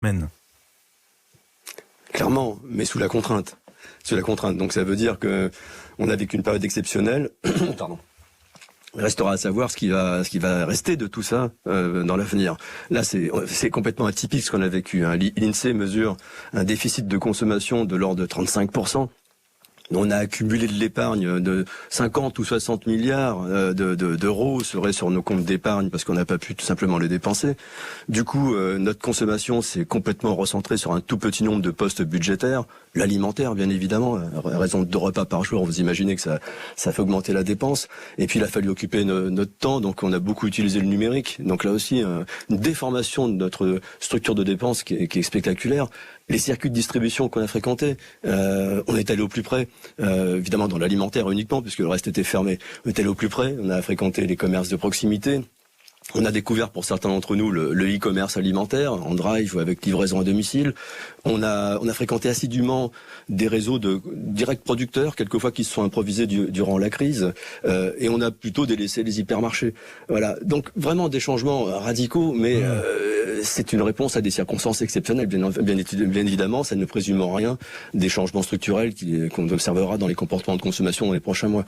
semaine. Clairement, mais sous la contrainte. Sous la contrainte. Donc ça veut dire que on a vécu une période exceptionnelle. Pardon. Il restera à savoir ce qui va rester de tout ça dans l'avenir. Là, c'est complètement atypique ce qu'on a vécu. Hein. L'INSEE mesure un déficit de consommation de l'ordre de 35%. On a accumulé de l'épargne de 50 ou 60 milliards d'euros seraient sur nos comptes d'épargne parce qu'on n'a pas pu tout simplement les dépenser. Du coup, notre consommation s'est complètement recentrée sur un tout petit nombre de postes budgétaires. L'alimentaire, bien évidemment, à raison de 2 repas par jour, vous imaginez que ça fait augmenter la dépense. Et puis, il a fallu occuper notre temps, donc on a beaucoup utilisé le numérique. Donc là aussi, une déformation de notre structure de dépenses qui est spectaculaire. Les circuits de distribution qu'on a fréquentés, on est allé au plus près, évidemment dans l'alimentaire uniquement, puisque le reste était fermé. On est allé au plus près, on a fréquenté les commerces de proximité. On a découvert pour certains d'entre nous le e-commerce alimentaire, en drive ou avec livraison à domicile. On a fréquenté assidûment des réseaux de directs producteurs, quelquefois qui se sont improvisés durant la crise, et on a plutôt délaissé les hypermarchés. Voilà, donc vraiment des changements radicaux, mais c'est une réponse à des circonstances exceptionnelles. Bien évidemment, ça ne présume en rien des changements structurels qu'on observera dans les comportements de consommation dans les prochains mois.